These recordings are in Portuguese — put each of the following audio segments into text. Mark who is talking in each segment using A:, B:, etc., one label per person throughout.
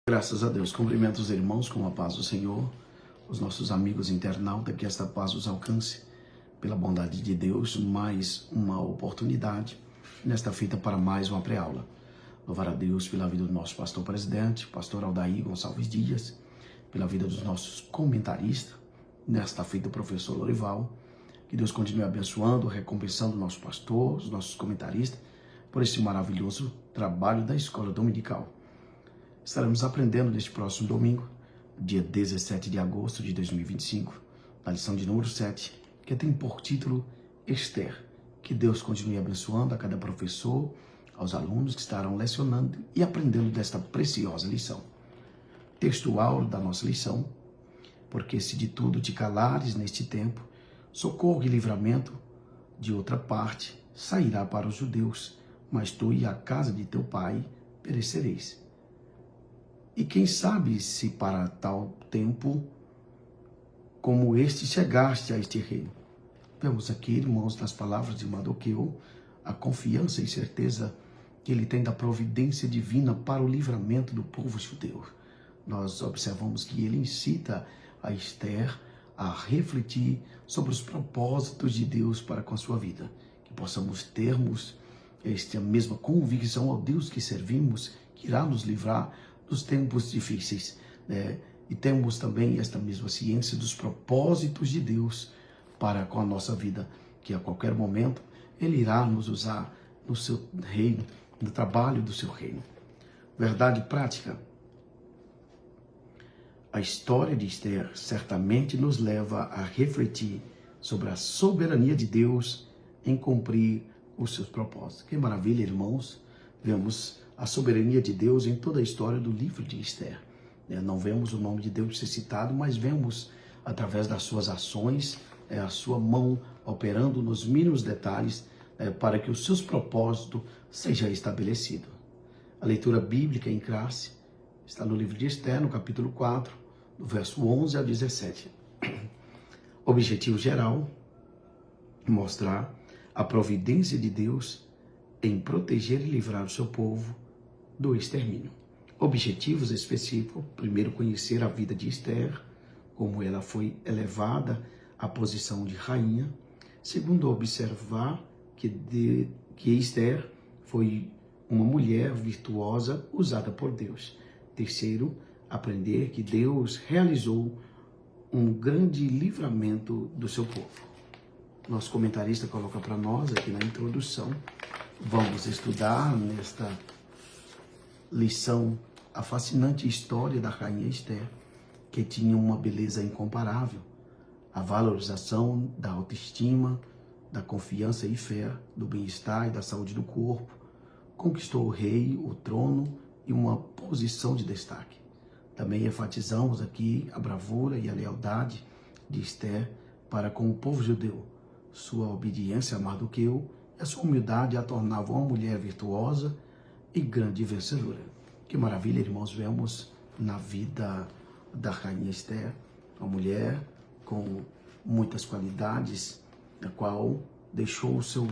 A: Graças a Deus. Cumprimento os irmãos com a paz do Senhor, os nossos amigos internautas, que esta paz os alcance. Pela bondade de Deus, mais uma oportunidade nesta fita para mais uma pré-aula. Louvar a Deus pela vida do nosso pastor presidente, pastor Aldair Gonçalves Dias, pela vida dos nossos comentaristas, nesta fita o professor Lorival. Que Deus continue abençoando, recompensando o nosso pastor, os nossos comentaristas, por esse maravilhoso trabalho da Escola Dominical. Estaremos aprendendo neste próximo domingo, dia 17 de agosto de 2025, na lição de número 7, que tem por título Esther. Que Deus continue abençoando a cada professor, aos alunos que estarão lecionando e aprendendo desta preciosa lição. Textual da nossa lição: porque se de tudo te calares neste tempo, socorro e livramento de outra parte sairá para os judeus, mas tu e a casa de teu pai perecereis. E quem sabe se para tal tempo como este chegaste a este reino. Vemos aqui, irmãos, nas palavras de Mardoqueu, a confiança e certeza que ele tem da providência divina para o livramento do povo judeu. Nós observamos que ele incita a Esther a refletir sobre os propósitos de Deus para com a sua vida. Que possamos termos esta mesma convicção ao Deus que servimos, que irá nos livrar dos tempos difíceis, né? E temos também esta mesma ciência dos propósitos de Deus para com a nossa vida, que a qualquer momento Ele irá nos usar no seu reino, no trabalho do seu reino. Verdade prática: a história de Esther certamente nos leva a refletir sobre a soberania de Deus em cumprir os seus propósitos. Que maravilha, irmãos! Vemos a soberania de Deus em toda a história do livro de Esther. Não vemos o nome de Deus ser citado, mas vemos, através das suas ações, a sua mão operando nos mínimos detalhes para que os seus propósitos sejam estabelecidos. A leitura bíblica em classe está no livro de Esther, no capítulo 4, do verso 11 ao 17. Objetivo geral: mostrar a providência de Deus em proteger e livrar o seu povo do extermínio. Objetivos específicos: primeiro, conhecer a vida de Esther, como ela foi elevada à posição de rainha. Segundo, observar que Esther foi uma mulher virtuosa usada por Deus. Terceiro, aprender que Deus realizou um grande livramento do seu povo. Nosso comentarista coloca para nós aqui na introdução. Vamos estudar nesta lição a fascinante história da rainha Esther, que tinha uma beleza incomparável, a valorização da autoestima, da confiança e fé, do bem-estar e da saúde do corpo. Conquistou o rei, o trono e uma posição de destaque. Também enfatizamos aqui a bravura e a lealdade de Esther para com o povo judeu. Sua obediência a Mardoqueu e a sua humildade a tornavam uma mulher virtuosa e grande vencedora. Que maravilha, irmãos, vemos na vida da rainha Esther, uma mulher com muitas qualidades, a qual deixou o seu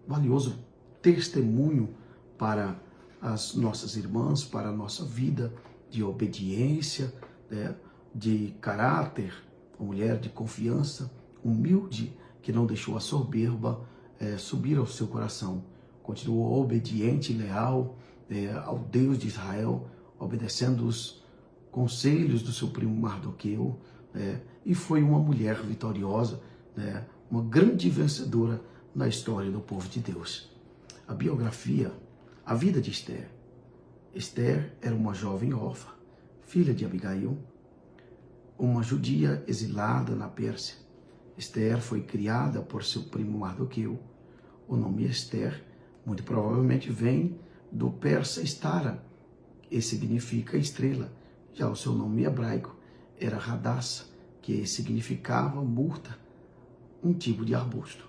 A: valioso testemunho para as nossas irmãs, para a nossa vida de obediência, de caráter, uma mulher de confiança, humilde, que não deixou a soberba subir ao seu coração. Continuou obediente e leal ao Deus de Israel, obedecendo os conselhos do seu primo Mardoqueu, e foi uma mulher vitoriosa, uma grande vencedora na história do povo de Deus. A biografia, a vida de Esther. Esther era uma jovem órfã, filha de Abigail, uma judia exilada na Pérsia. Esther foi criada por seu primo Mardoqueu. O nome Esther muito provavelmente vem do persa Estara, e significa estrela. Já o seu nome hebraico era Radassa, que significava murta, um tipo de arbusto.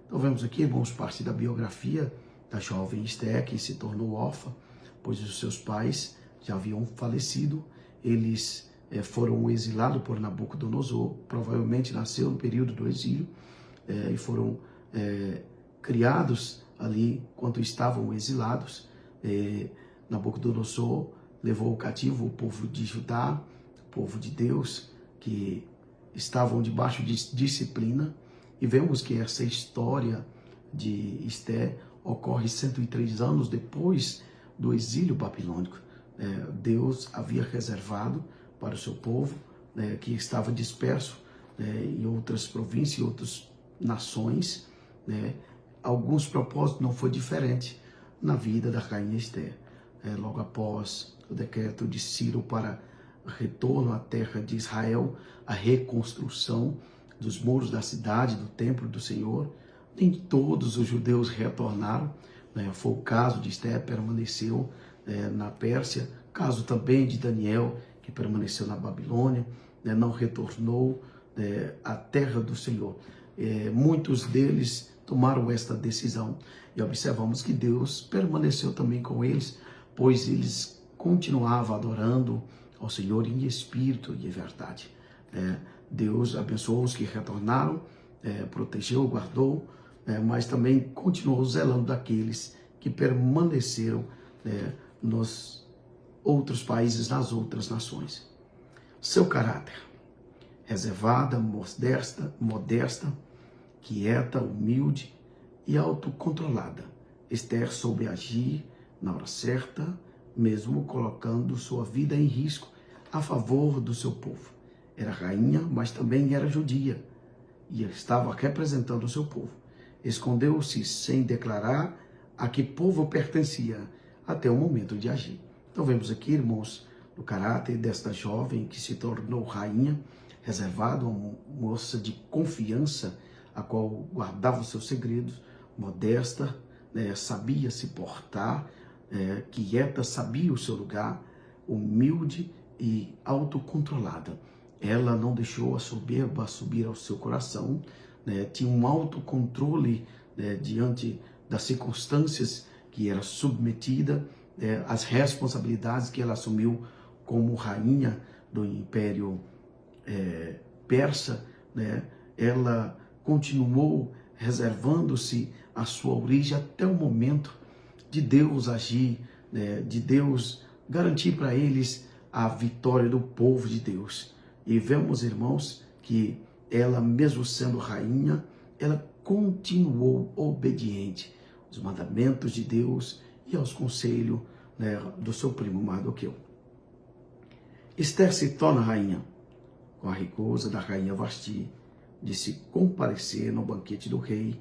A: Então vemos aqui, irmãos, parte da biografia da jovem Esther, que se tornou órfã, pois os seus pais já haviam falecido. Eles foram exilados por Nabucodonosor, provavelmente nasceu no período do exílio, e foram criados ali, quando estavam exilados. Nabucodonosor levou cativo o povo de Judá, o povo de Deus, que estavam debaixo de disciplina. E vemos que essa história de Esté ocorre 103 anos depois do exílio babilônico. Deus havia reservado para o seu povo, que estava disperso em outras províncias e outras nações, alguns propósitos. Não foi diferente na vida da rainha Esté. Logo após o decreto de Ciro para retorno à terra de Israel, a reconstrução dos muros da cidade, do templo do Senhor, nem todos os judeus retornaram. Foi o caso de Esté, permaneceu na Pérsia, caso também de Daniel, que permaneceu na Babilônia, não retornou à terra do Senhor. Muitos deles tomaram esta decisão e observamos que Deus permaneceu também com eles, pois eles continuavam adorando ao Senhor em espírito e em verdade. Deus abençoou os que retornaram, protegeu, guardou, mas também continuou zelando daqueles que permaneceram nos outros países, nas outras nações. Seu caráter: reservada, modesta, quieta, humilde e autocontrolada. Esther soube agir na hora certa, mesmo colocando sua vida em risco a favor do seu povo. Era rainha, mas também era judia e estava representando o seu povo. Escondeu-se sem declarar a que povo pertencia até o momento de agir. Então vemos aqui, irmãos, o caráter desta jovem que se tornou rainha, reservada, uma moça de confiança, a qual guardava os seus segredos, modesta, sabia se portar, quieta, sabia o seu lugar, humilde e autocontrolada. Ela não deixou a soberba subir ao seu coração, tinha um autocontrole diante das circunstâncias que era submetida, as responsabilidades que ela assumiu como rainha do Império Persa. Ela continuou reservando-se a sua origem até o momento de Deus agir, de Deus garantir para eles a vitória do povo de Deus. E vemos, irmãos, que ela, mesmo sendo rainha, ela continuou obediente aos mandamentos de Deus e aos conselhos do seu primo Mardoqueu. Esther se torna rainha com a recusa da rainha Vasti de se comparecer no banquete do rei.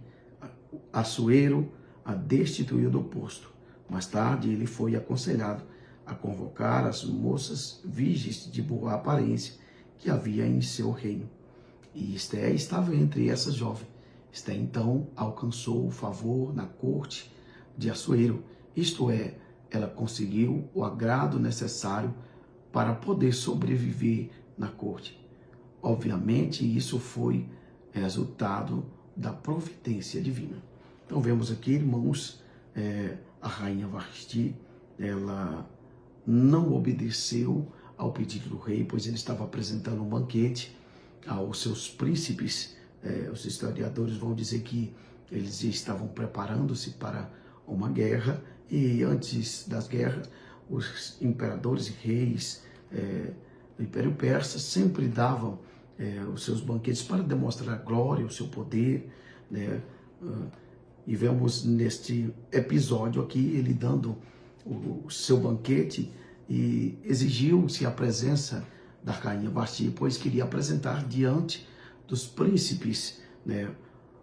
A: Assuero a destituiu do posto. Mais tarde, ele foi aconselhado a convocar as moças virgens de boa aparência que havia em seu reino. E Esther estava entre essas jovens. Esther, então, alcançou o favor na corte de Assuero, isto é, ela conseguiu o agrado necessário para poder sobreviver na corte. Obviamente, isso foi resultado da providência divina. Então, vemos aqui, irmãos, a rainha Vasti, ela não obedeceu ao pedido do rei, pois ele estava apresentando um banquete aos seus príncipes. Os historiadores vão dizer que eles estavam preparando-se para uma guerra, e antes das guerras, os imperadores e reis do Império Persa sempre davam os seus banquetes para demonstrar a glória, o seu poder, e vemos neste episódio aqui ele dando o seu banquete e exigiu-se a presença da rainha Vasti, pois queria apresentar diante dos príncipes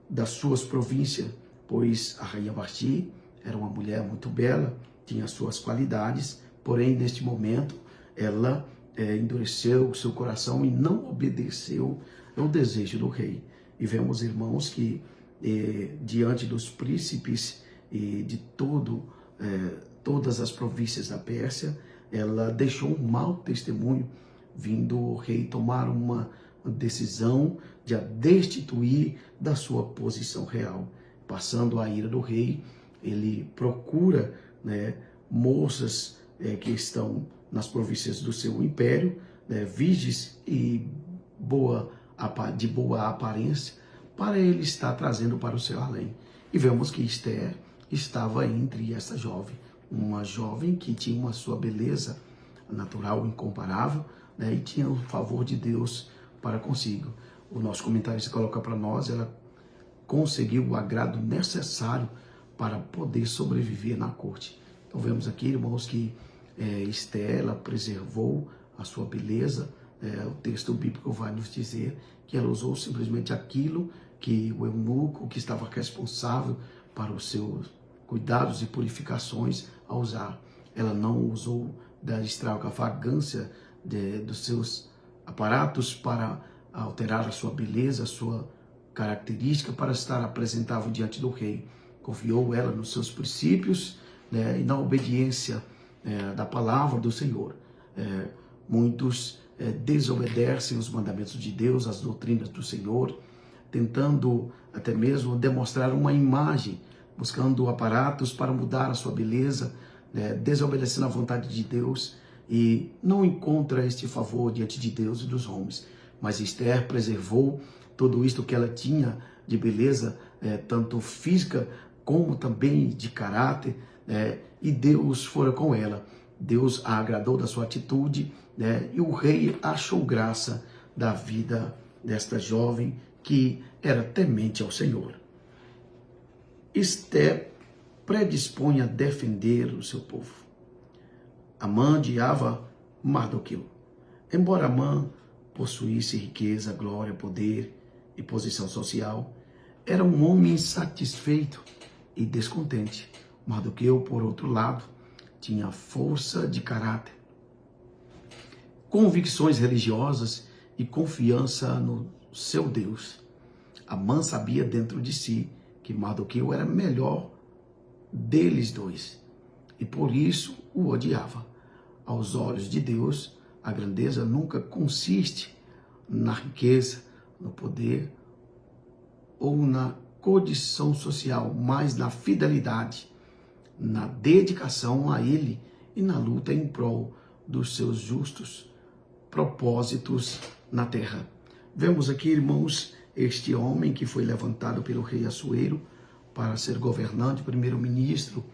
A: das suas províncias, pois a rainha Vasti era uma mulher muito bela, tinha suas qualidades, porém neste momento ela endureceu o seu coração e não obedeceu ao desejo do rei. E vemos, irmãos, que diante dos príncipes e de todas as províncias da Pérsia, ela deixou um mau testemunho, vindo o rei tomar uma decisão de a destituir da sua posição real. Passando a ira do rei, ele procura moças que estão nas províncias do seu império, virgens e de boa aparência, para ele estar trazendo para o seu além. E vemos que Esther estava entre essa jovem, uma jovem que tinha uma sua beleza natural, incomparável, né? E tinha o favor de Deus para consigo. O nosso comentarista coloca para nós, ela conseguiu o agrado necessário para poder sobreviver na corte. Então vemos aqui, irmãos, que Esther, ela preservou a sua beleza. O texto bíblico vai nos dizer que ela usou simplesmente aquilo que o eunuco, que estava responsável para os seus cuidados e purificações, a usar. Ela não usou da extravagância dos seus aparatos para alterar a sua beleza, a sua característica, para estar apresentável diante do rei. Confiou ela nos seus princípios, né, e na obediência da palavra do Senhor. Muitos desobedecem os mandamentos de Deus, as doutrinas do Senhor, tentando até mesmo demonstrar uma imagem, buscando aparatos para mudar a sua beleza, desobedecendo a vontade de Deus, e não encontra este favor diante de Deus e dos homens. Mas Esther preservou tudo isto que ela tinha de beleza, tanto física como também de caráter, e Deus fora com ela. Deus a agradou da sua atitude, e o rei achou graça da vida desta jovem que era temente ao Senhor. Esther predispõe a defender o seu povo. Amã odiava Mardoqueu. Embora Amã possuísse riqueza, glória, poder e posição social, era um homem insatisfeito e descontente. Mardoqueu, por outro lado, tinha força de caráter, convicções religiosas e confiança no seu Deus. Amã sabia dentro de si que Mardoqueu era melhor deles dois e por isso o odiava. Aos olhos de Deus, a grandeza nunca consiste na riqueza, no poder ou na condição social, mas na fidelidade, na dedicação a Ele e na luta em prol dos seus justos propósitos na terra. Vemos aqui, irmãos, este homem que foi levantado pelo rei Assuero para ser governante, primeiro-ministro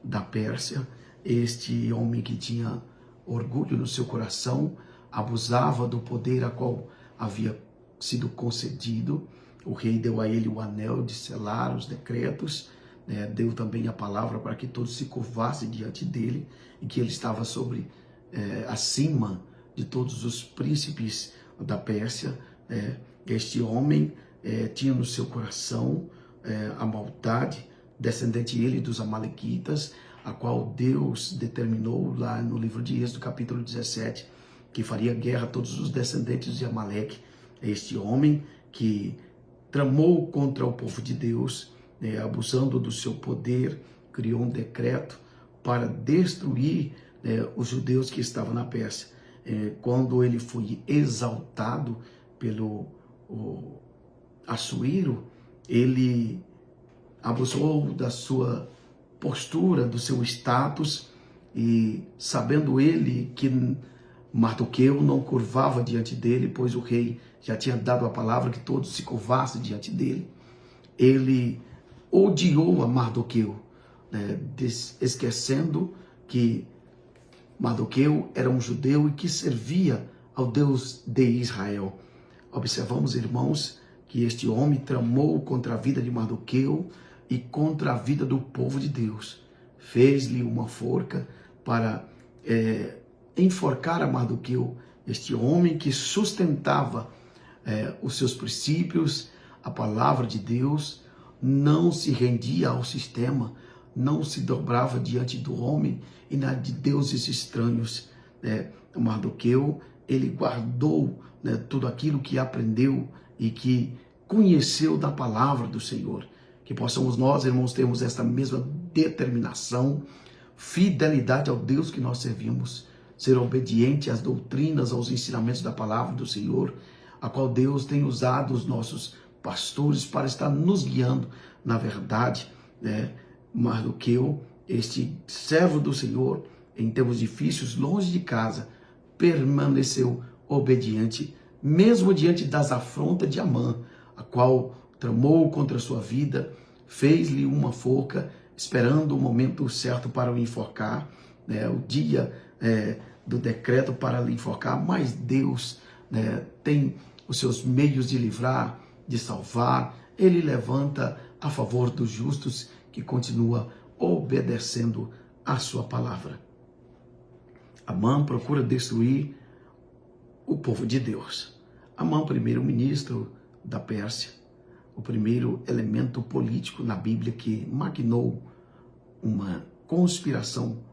A: da Pérsia. Este homem que tinha orgulho no seu coração, abusava do poder a qual havia sido concedido. O rei deu a ele o anel de selar os decretos, deu também a palavra para que todos se curvassem diante dele e que ele estava acima de todos os príncipes da Pérsia. Este homem tinha no seu coração a maldade, descendente ele dos amalequitas, a qual Deus determinou lá no livro de Êxodo, capítulo 17, que faria guerra a todos os descendentes de Amaleque. Este homem que tramou contra o povo de Deus, abusando do seu poder, criou um decreto para destruir os judeus que estavam na Pérsia. Quando ele foi exaltado pelo Assuero, ele abusou da sua postura, do seu status, e sabendo ele que Mardoqueu não curvava diante dele, pois o rei já tinha dado a palavra que todos se curvassem diante dele, ele odiou a Mardoqueu, esquecendo que Mardoqueu era um judeu e que servia ao Deus de Israel. Observamos, irmãos, que este homem tramou contra a vida de Mardoqueu e contra a vida do povo de Deus. Fez-lhe uma forca para enforcar a Mardoqueu, este homem que sustentava os seus princípios, a palavra de Deus, não se rendia ao sistema, não se dobrava diante do homem e de deuses estranhos. Mardoqueu, ele guardou tudo aquilo que aprendeu e que conheceu da palavra do Senhor. Que possamos nós, irmãos, termos esta mesma determinação, fidelidade ao Deus que nós servimos, ser obediente às doutrinas, aos ensinamentos da palavra do Senhor, a qual Deus tem usado os nossos pastores para estar nos guiando na verdade. Mardoqueu, este servo do Senhor, em tempos difíceis, longe de casa, permaneceu obediente, mesmo diante das afrontas de Amã, a qual tramou contra a sua vida, fez-lhe uma forca, esperando o momento certo para o enforcar. O dia do decreto para lhe enforcar, mas Deus, né, tem os seus meios de livrar, de salvar. Ele levanta a favor dos justos que continua obedecendo a sua palavra. Amã procura destruir o povo de Deus. Amã, primeiro-ministro da Pérsia, o primeiro elemento político na Bíblia que maquinou uma conspiração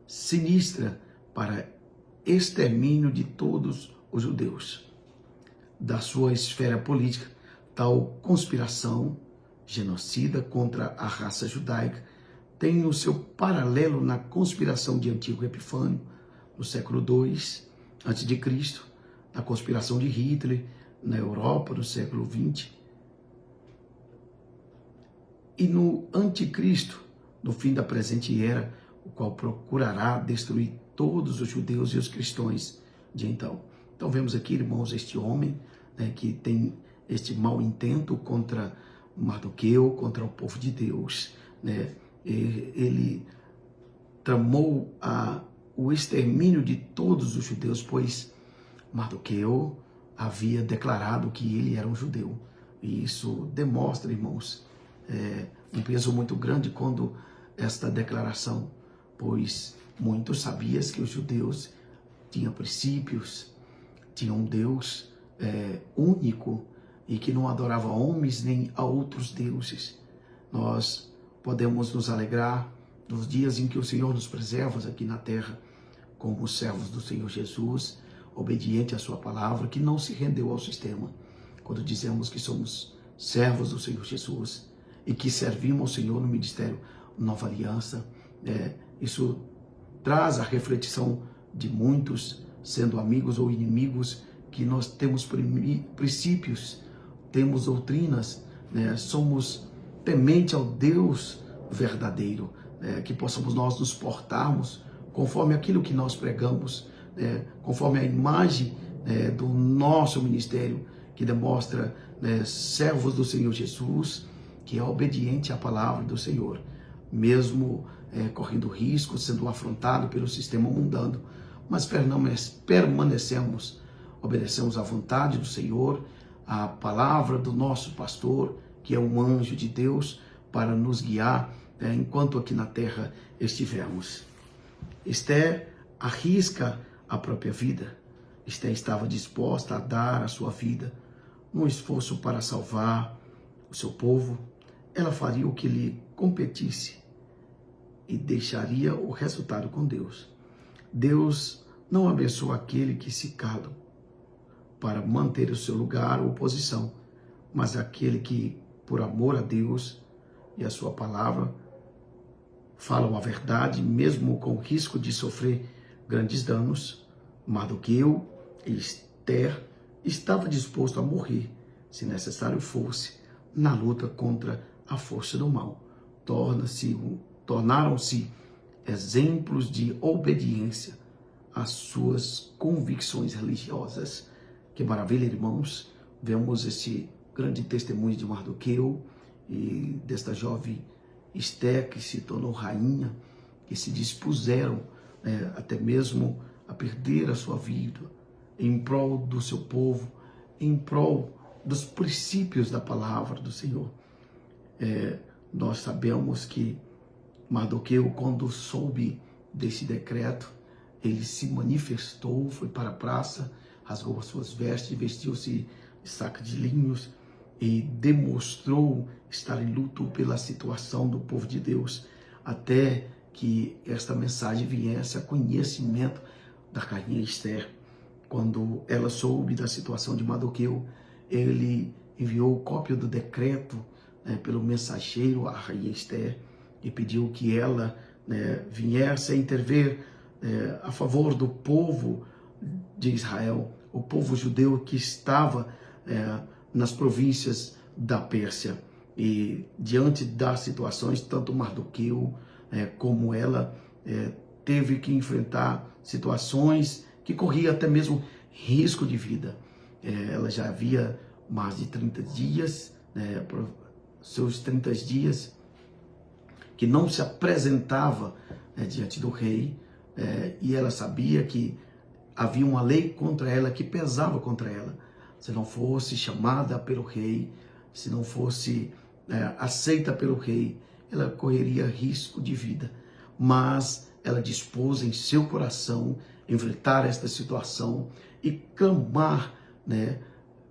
A: sinistra para extermínio de todos os judeus. Da sua esfera política, tal conspiração genocida contra a raça judaica tem o seu paralelo na conspiração de Antíoco Epifânio, no século II a.C., na conspiração de Hitler na Europa, no século XX, e no Anticristo, no fim da presente era, o qual procurará destruir todos os judeus e os cristãos de então. Então vemos aqui, irmãos, este homem, né, que tem este mau intento contra Mardoqueu, contra o povo de Deus, né? Ele tramou o extermínio de todos os judeus, pois Mardoqueu havia declarado que ele era um judeu. E isso demonstra, irmãos, um peso muito grande quando esta declaração, pois muitos sabiam que os judeus tinham princípios, tinham um Deus único e que não adorava homens nem a outros deuses. Nós podemos nos alegrar nos dias em que o Senhor nos preserva aqui na terra, como servos do Senhor Jesus, obediente à sua palavra, que não se rendeu ao sistema. Quando dizemos que somos servos do Senhor Jesus e que servimos ao Senhor no ministério Nova Aliança, isso traz a reflexão de muitos, sendo amigos ou inimigos, que nós temos princípios, temos doutrinas, somos temente ao Deus verdadeiro, que possamos nós nos portarmos conforme aquilo que nós pregamos, conforme a imagem do nosso ministério, que demonstra servos do Senhor Jesus, que é obediente à palavra do Senhor, mesmo correndo risco, sendo afrontado pelo sistema mundano, mas permanecemos, obedecemos à vontade do Senhor, à palavra do nosso pastor, que é um anjo de Deus, para nos guiar enquanto aqui na terra estivermos. Esther arrisca a própria vida. Esther estava disposta a dar a sua vida num esforço para salvar o seu povo. Ela faria o que lhe competisse e deixaria o resultado com Deus. Deus não abençoa aquele que se cala para manter o seu lugar ou posição, mas aquele que, por amor a Deus e a sua palavra, falam a verdade, mesmo com o risco de sofrer grandes danos. Mardoqueu e Esther estava disposto a morrer, se necessário fosse, na luta contra a força do mal. Tornaram-se exemplos de obediência às suas convicções religiosas. Que maravilha, irmãos! Vemos esse grande testemunho de Mardoqueu e desta jovem Esther, que se tornou rainha, que se dispuseram até mesmo a perder a sua vida em prol do seu povo, em prol dos princípios da palavra do Senhor. Nós sabemos que Mardoqueu, quando soube desse decreto, ele se manifestou, foi para a praça, rasgou as suas vestes, vestiu-se de saco de linhos e demonstrou estar em luto pela situação do povo de Deus, até que esta mensagem viesse a conhecimento da rainha Esther. Quando ela soube da situação de Mardoqueu, ele enviou cópia do decreto pelo mensageiro à rainha Esther e pediu que ela viesse a intervir a favor do povo de Israel, o povo judeu que estava nas províncias da Pérsia. E diante das situações, tanto Mardoqueu como ela teve que enfrentar situações que corriam até mesmo risco de vida. Ela já havia mais de 30 dias, seus 30 dias, que não se apresentava diante do rei, e ela sabia que havia uma lei contra ela, que pesava contra ela. Se não fosse chamada pelo rei, se não fosse aceita pelo rei, ela correria risco de vida. Mas ela dispôs em seu coração enfrentar esta situação e clamar, né,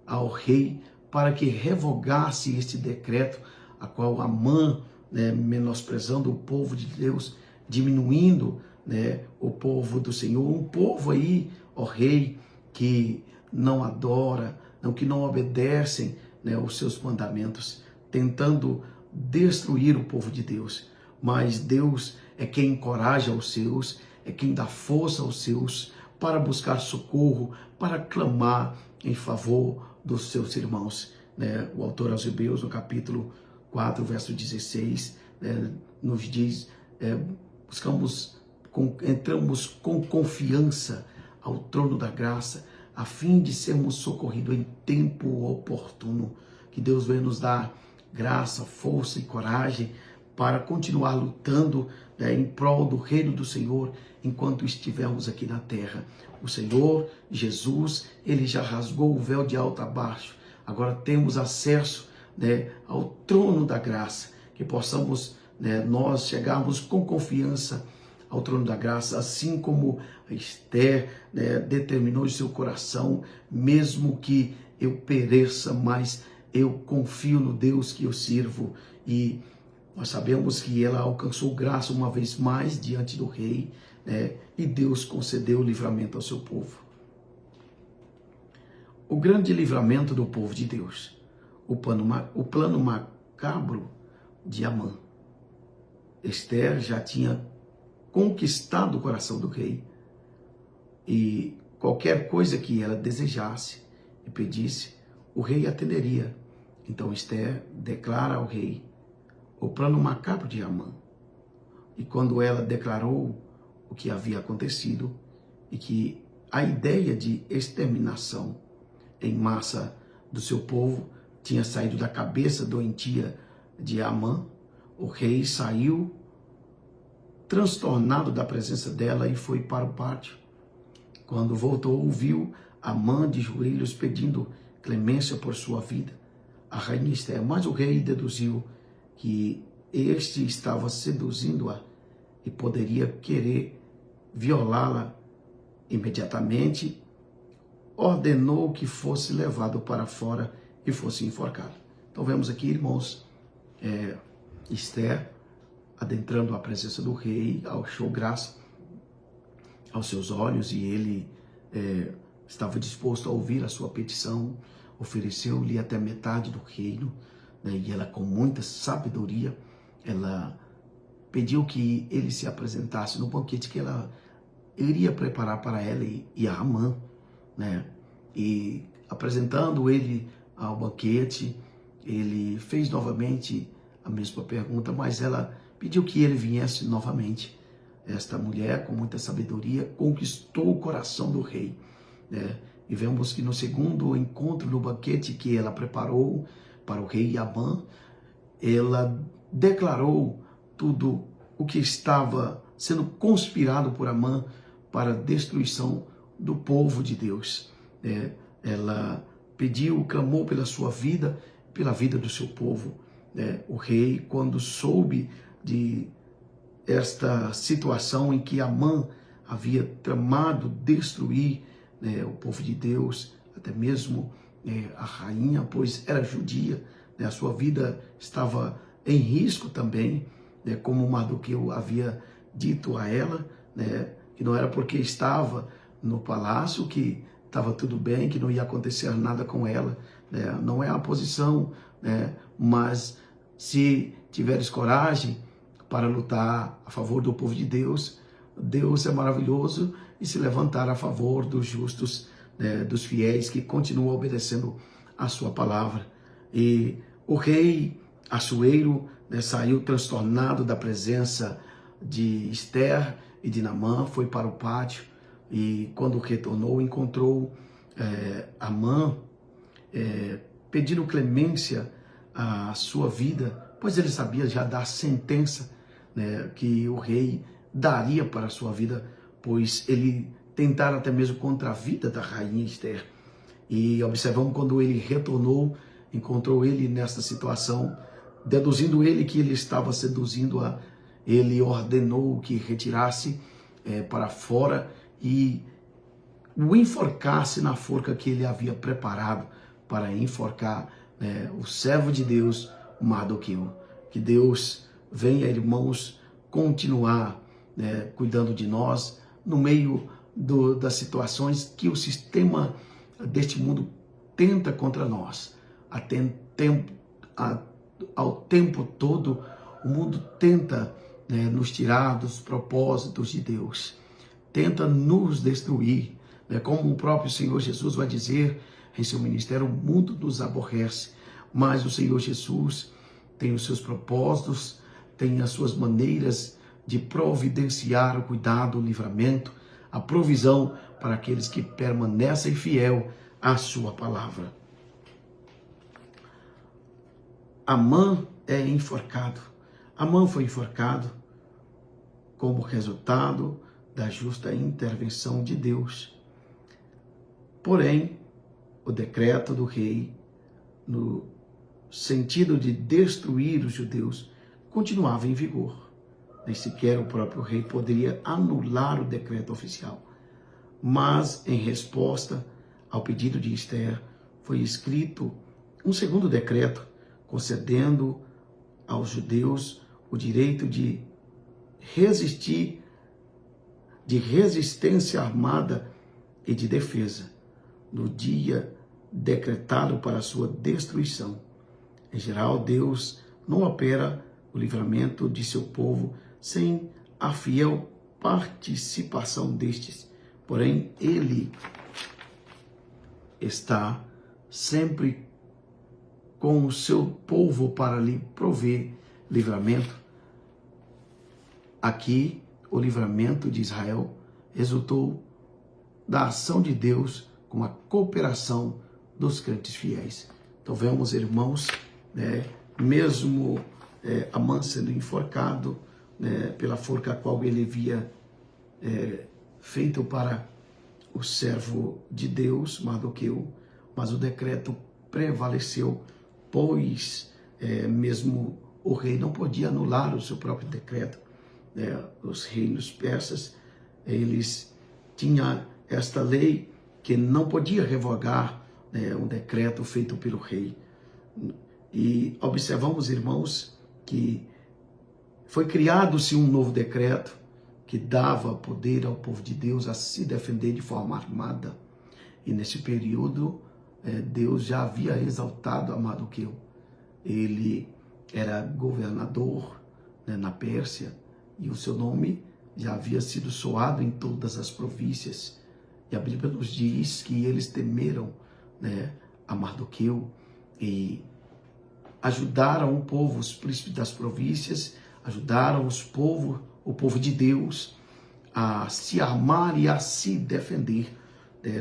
A: ao rei para que revogasse este decreto, a qual Amã, né, menosprezando o povo de Deus, diminuindo, né, o povo do Senhor, um povo aí, ó rei, que não adora, que não obedecem, né, os seus mandamentos, tentando destruir o povo de Deus. Mas Deus é quem encoraja os seus, é quem dá força aos seus para buscar socorro, para clamar em favor dos seus irmãos. Né? O autor aos Hebreus, no capítulo 4, verso 16, né, nos diz, entramos com confiança ao trono da graça, a fim de sermos socorridos em tempo oportuno. Que Deus venha nos dar graça, força e coragem para continuar lutando, né, em prol do reino do Senhor enquanto estivermos aqui na terra. O Senhor Jesus, ele já rasgou o véu de alto a baixo. Agora temos acesso, né, ao trono da graça, que possamos, né, nós chegarmos com confiança ao trono da graça, assim como Esther, né, determinou em seu coração, mesmo que eu pereça, mas eu confio no Deus que eu sirvo. E nós sabemos que ela alcançou graça uma vez mais diante do rei, né, e Deus concedeu o livramento ao seu povo. O grande livramento do povo de Deus, o plano macabro de Amã. Esther já tinha conquistado o coração do rei, e qualquer coisa que ela desejasse e pedisse, o rei atenderia. Então Esther declara ao rei o plano macabro de Amã. E quando ela declarou o que havia acontecido e que a ideia de exterminação em massa do seu povo tinha saído da cabeça doentia de Amã, o rei saiu transtornado da presença dela e foi para o pátio. Quando voltou, ouviu Amã de joelhos pedindo clemência por sua vida, a rainha Esther. Mas o rei deduziu que este estava seduzindo-a e poderia querer violá-la. Imediatamente ordenou que fosse levado para fora e fosse enforcado. Então vemos aqui, irmãos, Esther adentrando a presença do rei, achou graça aos seus olhos, e ele estava disposto a ouvir a sua petição, ofereceu-lhe até metade do reino, né, e ela, com muita sabedoria, ela pediu que ele se apresentasse no banquete que ela iria preparar para ela e a Amã, né? E apresentando ele ao banquete, ele fez novamente a mesma pergunta, mas ela pediu que ele viesse novamente. Esta mulher, com muita sabedoria, conquistou o coração do rei, né? E vemos que no segundo encontro no banquete que ela preparou para o rei Amã, ela declarou tudo o que estava sendo conspirado por Amã para a destruição do povo de Deus. Ela pediu, clamou pela sua vida, pela vida do seu povo. O rei, quando soube de esta situação em que Amã havia tramado destruir, o povo de Deus, até mesmo a rainha, pois era judia, a sua vida estava em risco também, como Mardoqueu havia dito a ela, que não era porque estava no palácio que estava tudo bem, que não ia acontecer nada com ela, não é a posição, mas se tiveres coragem para lutar a favor do povo de Deus, Deus é maravilhoso e se levantar a favor dos justos, dos fiéis que continuam obedecendo a sua palavra. E o rei Assuero, saiu transtornado da presença de Esther e de Naamã, foi para o pátio, e quando retornou encontrou Amã pedindo clemência à sua vida, pois ele sabia já da sentença, que o rei daria para a sua vida pois ele tentara até mesmo contra a vida da rainha Esther. E observamos quando ele retornou, encontrou ele nessa situação, deduzindo ele que ele estava seduzindo-a, ele ordenou que retirasse para fora e o enforcasse na forca que ele havia preparado para enforcar o servo de Deus, Mardoqueu. Que Deus venha, irmãos, continuar cuidando de nós no meio das situações que o sistema deste mundo tenta contra nós. Ao tempo todo, o mundo tenta nos tirar dos propósitos de Deus, tenta nos destruir, como o próprio Senhor Jesus vai dizer em seu ministério: o mundo nos aborrece, mas o Senhor Jesus tem os seus propósitos, tem as suas maneiras de providenciar o cuidado, o livramento, a provisão para aqueles que permanecem fiel à sua palavra. Amã é enforcado. Amã foi enforcado como resultado da justa intervenção de Deus. Porém, o decreto do rei, no sentido de destruir os judeus, continuava em vigor. Nem sequer o próprio rei poderia anular o decreto oficial. Mas, em resposta ao pedido de Esther, foi escrito um segundo decreto, concedendo aos judeus o direito de resistir, de resistência armada e de defesa, no dia decretado para a sua destruição. Em geral, Deus não opera o livramento de seu povo sem a fiel participação destes. Porém, Ele está sempre com o seu povo para lhe prover livramento. Aqui, o livramento de Israel resultou da ação de Deus com a cooperação dos crentes fiéis. Então vemos, irmãos, mesmo Amã sendo enforcado pela forca a qual ele havia feito para o servo de Deus, Mardoqueu, mas o decreto prevaleceu, pois mesmo o rei não podia anular o seu próprio decreto. Os reinos persas, eles tinham esta lei que não podia revogar um decreto feito pelo rei. E observamos, irmãos, que foi criado-se um novo decreto que dava poder ao povo de Deus a se defender de forma armada. E nesse período, Deus já havia exaltado a Mardoqueu. Ele era governador na Pérsia e o seu nome já havia sido soado em todas as províncias. E a Bíblia nos diz que eles temeram a Mardoqueu e ajudaram o povo, os príncipes das províncias, ajudaram o povo de Deus a se armar e a se defender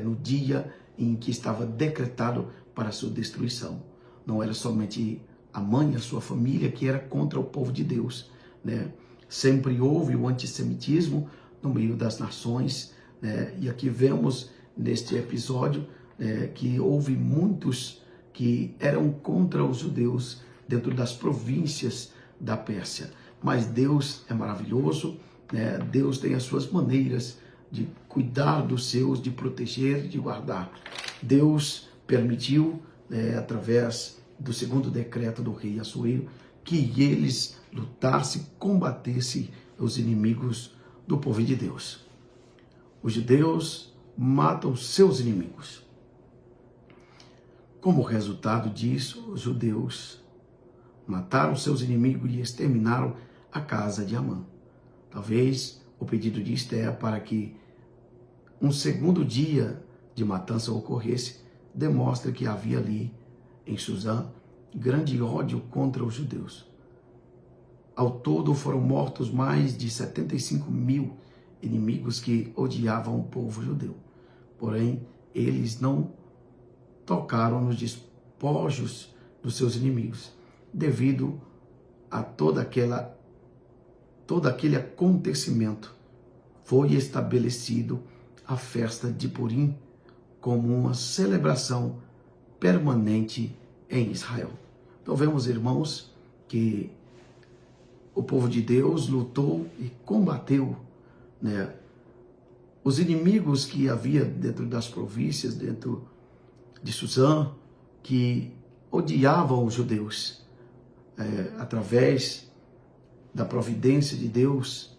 A: no dia em que estava decretado para a sua destruição. Não era somente a mãe e a sua família que era contra o povo de Deus. Sempre houve o antissemitismo no meio das nações, e aqui vemos neste episódio que houve muitos que eram contra os judeus dentro das províncias da Pérsia. Mas Deus é maravilhoso, Deus tem as suas maneiras de cuidar dos seus, de proteger, de guardar. Deus permitiu, através do segundo decreto do rei Assuero, que eles lutassem, combatessem os inimigos do povo de Deus. Os judeus matam seus inimigos. Como resultado disso, os judeus mataram seus inimigos e exterminaram a casa de Amã. Talvez o pedido de Esther para que um segundo dia de matança ocorresse demonstra que havia ali em Suzã grande ódio contra os judeus. Ao todo foram mortos mais de 75 mil inimigos que odiavam o povo judeu. Porém, eles não tocaram nos despojos dos seus inimigos, devido a todo aquele acontecimento. foi estabelecido a festa de Purim como uma celebração permanente em Israel. Então vemos, irmãos, que o povo de Deus lutou e combateu, né, os inimigos que havia dentro das províncias, dentro de Suzã, que odiavam os judeus. Através da providência de Deus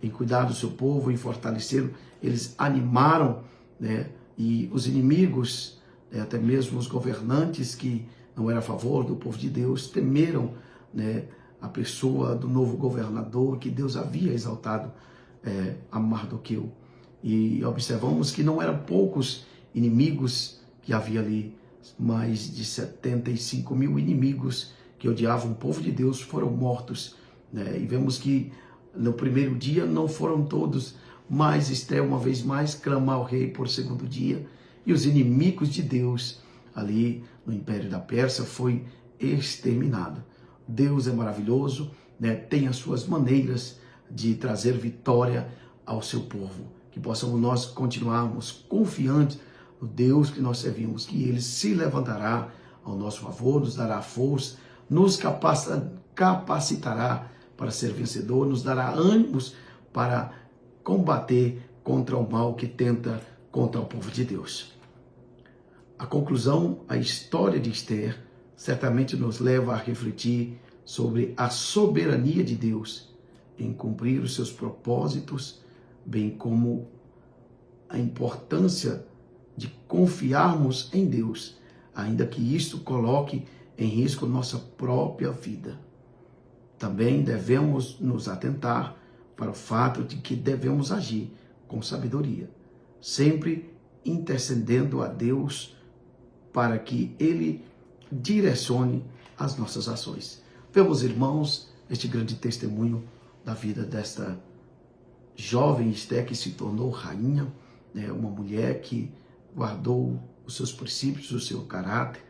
A: em cuidar do seu povo, em fortalecê-lo, eles animaram, né, e os inimigos, até mesmo os governantes que não eram a favor do povo de Deus, temeram, né, a pessoa do novo governador que Deus havia exaltado, a Mardoqueu. E observamos que não eram poucos inimigos que havia ali, mais de 75 mil inimigos que odiavam o povo de Deus foram mortos, né? E vemos que no primeiro dia não foram todos, mas Esther uma vez mais clama ao rei por segundo dia, e os inimigos de Deus ali no Império da Pérsia foi exterminado. Deus é maravilhoso, né? Tem as suas maneiras de trazer vitória ao seu povo. Que possamos nós continuarmos confiantes no Deus que nós servimos, que Ele se levantará ao nosso favor, nos dará força, nos capacitará para ser vencedor, nos dará ânimos para combater contra o mal que tenta contra o povo de Deus. A conclusão, a história de Esther, certamente nos leva a refletir sobre a soberania de Deus em cumprir os seus propósitos, bem como a importância de confiarmos em Deus, ainda que isto coloque em risco nossa própria vida. Também devemos nos atentar para o fato de que devemos agir com sabedoria, sempre intercedendo a Deus para que Ele direcione as nossas ações. Vemos, irmãos, este grande testemunho da vida desta jovem Esther que se tornou rainha, né? Uma mulher que guardou os seus princípios, o seu caráter,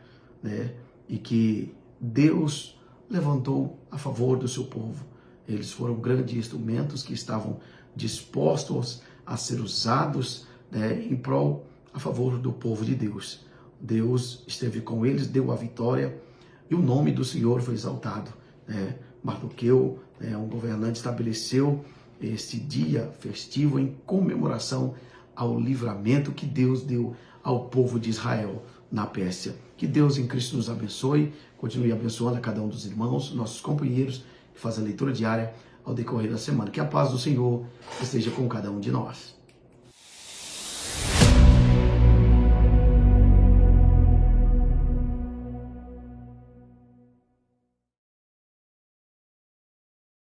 A: né? E que Deus levantou a favor do seu povo. Eles foram grandes instrumentos que estavam dispostos a ser usados, né, em prol, a favor do povo de Deus. Deus esteve com eles, deu a vitória e o nome do Senhor foi exaltado. Né? Mardoqueu, um governante, estabeleceu este dia festivo em comemoração ao livramento que Deus deu ao povo de Israel na Pérsia. Que Deus em Cristo nos abençoe, continue abençoando a cada um dos irmãos, nossos companheiros que fazem a leitura diária ao decorrer da semana. Que a paz do Senhor esteja com cada um de nós.